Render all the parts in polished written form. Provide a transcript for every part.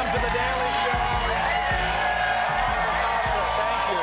welcome to The Daily Show. Thank you.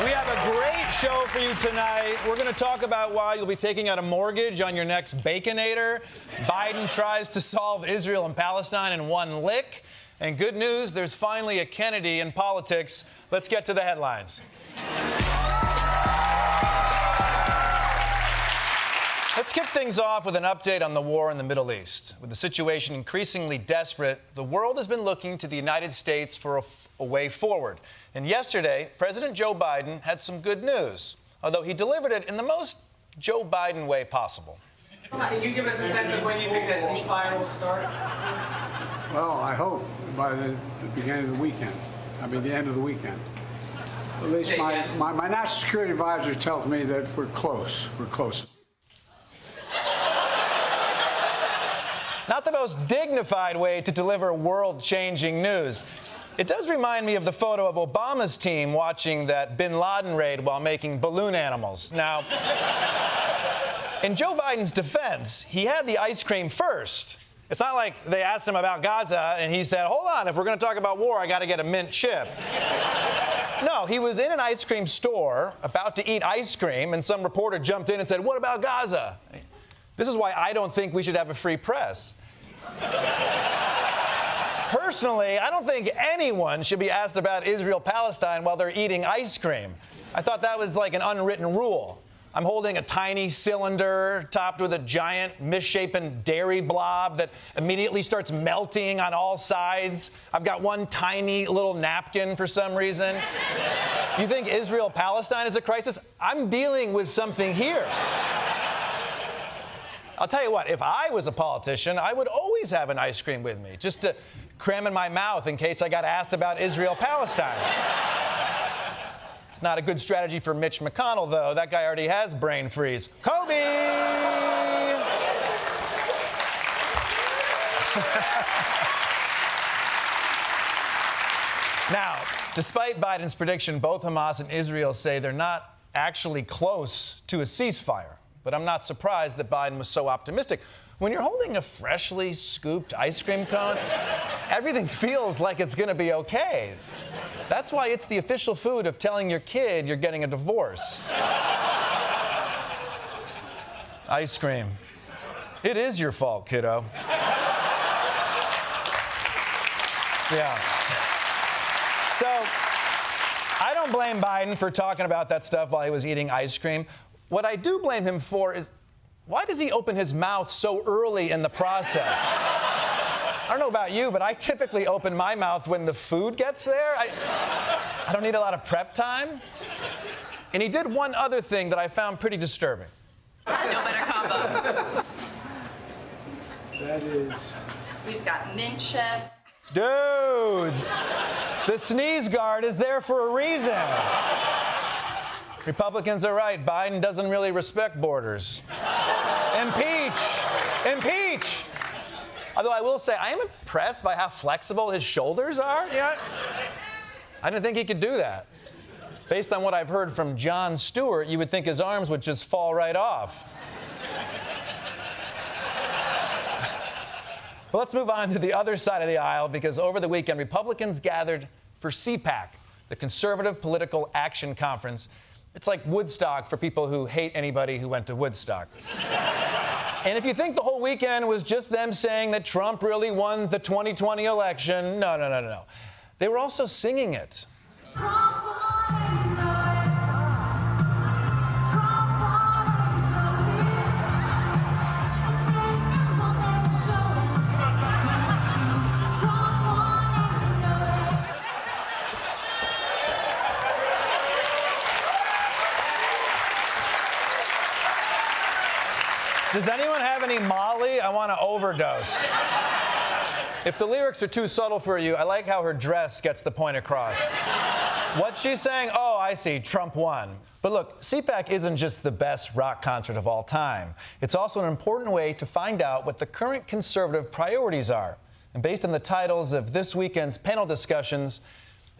We have a great show for you tonight. We're going to talk about why you'll be taking out a mortgage on your next Baconator. Biden tries to solve Israel and Palestine in one lick. And good news, there's finally a Kennedy in politics. Let's get to the headlines. Let's kick things off with an update on the war in the Middle East. With the situation increasingly desperate, the world has been looking to the United States for a way forward. And yesterday, President Joe Biden had some good news, although he delivered it in the most Joe Biden way possible. Can you give us a sense of when you think that ceasefire will start? Well, I hope by the beginning of the weekend. The end of the weekend. At least my national security advisor tells me that we're close. We're close. Not the most dignified way to deliver world-changing news. It does remind me of the photo of Obama's team watching that bin Laden raid while making balloon animals. Now, in Joe Biden's defense, he had the ice cream first. It's not like they asked him about Gaza and he said, hold on, if we're going to talk about war, I got to get a mint chip. No, he was in an ice cream store about to eat ice cream, and some reporter jumped in and said, what about Gaza? This is why I don't think we should have a free press. Personally, I don't think anyone should be asked about Israel-Palestine while they're eating ice cream. I thought that was like an unwritten rule. I'm holding a tiny cylinder topped with a giant misshapen dairy blob that immediately starts melting on all sides. I've got one tiny little napkin for some reason. You think Israel-Palestine is a crisis? I'm dealing with something here. I'll tell you what, if I was a politician, I would always have an ice cream with me, just to cram in my mouth in case I got asked about Israel-Palestine. It's not a good strategy for Mitch McConnell, though. That guy already has brain freeze. Kobe! Now, despite Biden's prediction, both Hamas and Israel say they're not actually close to a ceasefire. But I'm not surprised that Biden was so optimistic. When you're holding a freshly scooped ice cream cone, everything feels like it's going to be okay. That's why it's the official food of telling your kid you're getting a divorce. Ice cream. It is your fault, kiddo. Yeah. So, I don't blame Biden for talking about that stuff while he was eating ice cream. What I do blame him for is, why does he open his mouth so early in the process? I don't know about you, but I typically open my mouth when the food gets there. I don't need a lot of prep time. And he did one other thing that I found pretty disturbing. No better combo. That is... We've got mint chip. Dude, the sneeze guard is there for a reason. Republicans are right. Biden doesn't really respect borders. Impeach! Impeach! Although I will say, I am impressed by how flexible his shoulders are. You know, I didn't think he could do that. Based on what I've heard from Jon Stewart, you would think his arms would just fall right off. But let's move on to the other side of the aisle, because over the weekend, Republicans gathered for CPAC, the Conservative Political Action Conference. It's like Woodstock for people who hate anybody who went to Woodstock. And if you think the whole weekend was just them saying that Trump really won the 2020 election, no. They were also singing it. Does anyone have any Molly? I want to overdose. If the lyrics are too subtle for you, I like how her dress gets the point across. What's she saying? Oh, I see. Trump won. But look, CPAC isn't just the best rock concert of all time. It's also an important way to find out what the current conservative priorities are. And based on the titles of this weekend's panel discussions,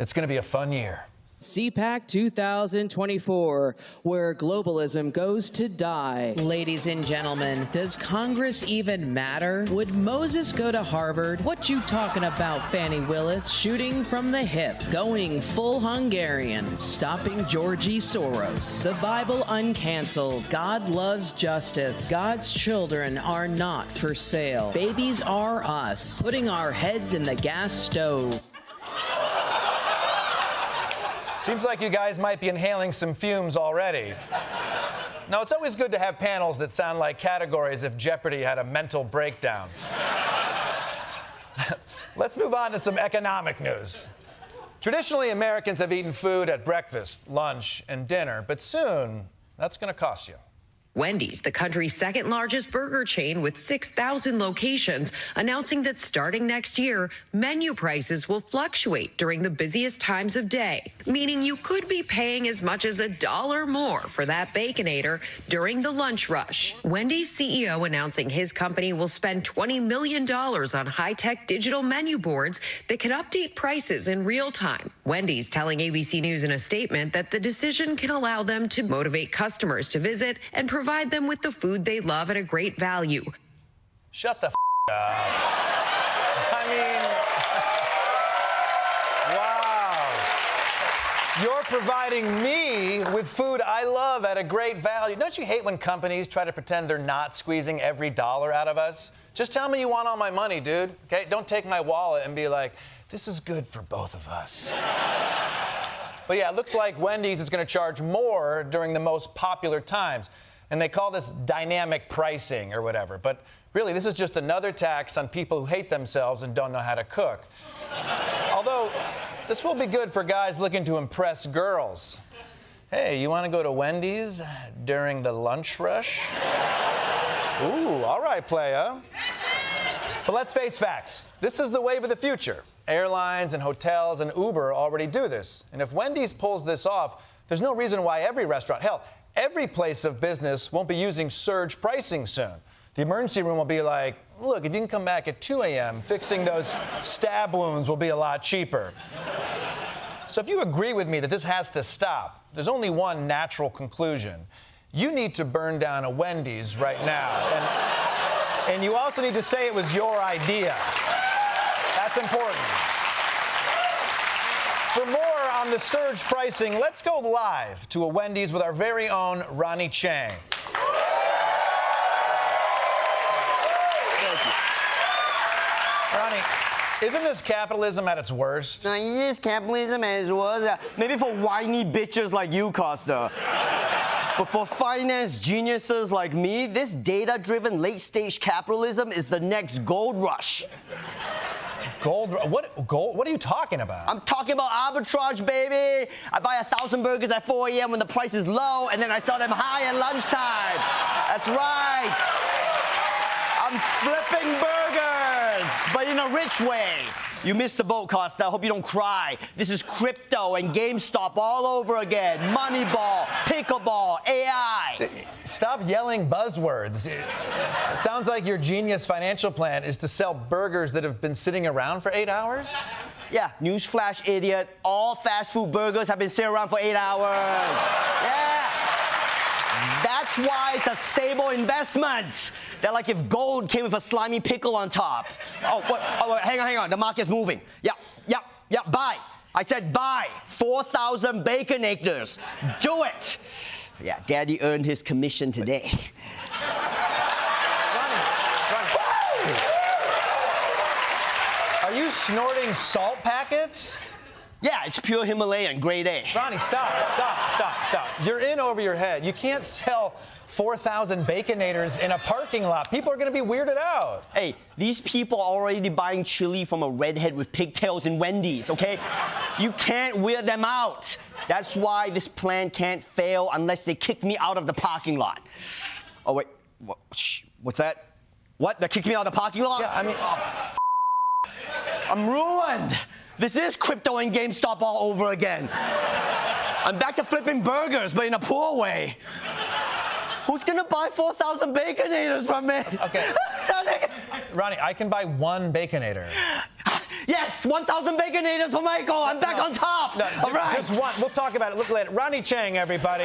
it's going to be a fun year. CPAC 2024, where globalism goes to die. Ladies and gentlemen, does Congress even matter? Would Moses go to Harvard? What you talking about, Fannie Willis? Shooting from the hip, going full Hungarian, stopping Georgie Soros. The Bible uncanceled. God loves justice. God's children are not for sale. Babies are us, putting our heads in the gas stove. Seems like you guys might be inhaling some fumes already. No, it's always good to have panels that sound like categories if Jeopardy had a mental breakdown. Let's move on to some economic news. Traditionally, Americans have eaten food at breakfast, lunch, and dinner, but soon that's going to cost you. Wendy's, the country's second largest burger chain with 6,000 locations, announcing that starting next year, menu prices will fluctuate during the busiest times of day, meaning you could be paying as much as $1 more for that Baconator during the lunch rush. Wendy's CEO announcing his company will spend $20 million on high-tech digital menu boards that can update prices in real time. Wendy's telling ABC News in a statement that the decision can allow them to motivate customers to visit and provide them with the food they love at a great value. Shut the up. I mean, wow. You're providing me with food I love at a great value. Don't you hate when companies try to pretend they're not squeezing every dollar out of us? Just tell me you want all my money, dude. Okay? Don't take my wallet and be like, this is good for both of us. But yeah, it looks like Wendy's is going to charge more during the most popular times. And they call this dynamic pricing or whatever. But really, this is just another tax on people who hate themselves and don't know how to cook. Although, this will be good for guys looking to impress girls. Hey, you want to go to Wendy's during the lunch rush? Ooh, all right, playa. But let's face facts. This is the wave of the future. Airlines and hotels and Uber already do this. And if Wendy's pulls this off, there's no reason why every restaurant, hell, every place of business won't be using surge pricing soon. The emergency room will be like, look, if you can come back at 2 a.m., fixing those stab wounds will be a lot cheaper. So if you agree with me that this has to stop, there's only one natural conclusion. You need to burn down a Wendy's right now. And you also need to say it was your idea. That's important. For more on the surge pricing, let's go live to a Wendy's with our very own Ronny Chieng. Ronny, isn't this capitalism at its worst? It is capitalism at its worst. Maybe for whiny bitches like you, Kosta. But for finance geniuses like me, this data-driven late-stage capitalism is the next gold rush. Gold? What are you talking about? I'm talking about arbitrage, baby. I buy 1,000 burgers at 4 a.m. when the price is low, and then I sell them high at lunchtime. That's right. I'm flipping burgers, but in a rich way. You missed the boat, Kosta. I hope you don't cry. This is crypto and GameStop all over again. Moneyball, pickleball, AI. Stop yelling buzzwords. It sounds like your genius financial plan is to sell burgers that have been sitting around for 8 hours? Yeah, newsflash, idiot. All fast food burgers have been sitting around for 8 hours. Yeah. That's why it's a stable investment. That like if gold came with a slimy pickle on top. Wait, hang on. The market's moving. Yeah, buy. I said buy. 4,000 Baconators. Do it. Yeah, Daddy earned his commission today. Ronny. Are you snorting salt packets? Yeah, it's pure Himalayan, grade A. Ronny, stop. You're in over your head. You can't sell 4,000 Baconators in a parking lot. People are going to be weirded out. Hey, these people are already buying chili from a redhead with pigtails in Wendy's, okay? You can't weird them out. That's why this plan can't fail unless they kick me out of the parking lot. Oh, wait. What's that? What? They kicked me out of the parking lot? Yeah, I mean... I'm ruined. This is crypto and GameStop all over again. I'm back to flipping burgers, but in a poor way. Who's gonna buy 4,000 Baconators from me? Okay. Ronny, I can buy one Baconator. Yes! Yes, 1,000 Baconators for Michael. I'm back on top. No, All right. Just one. We'll talk about it. Look later. Ronny Chieng, everybody.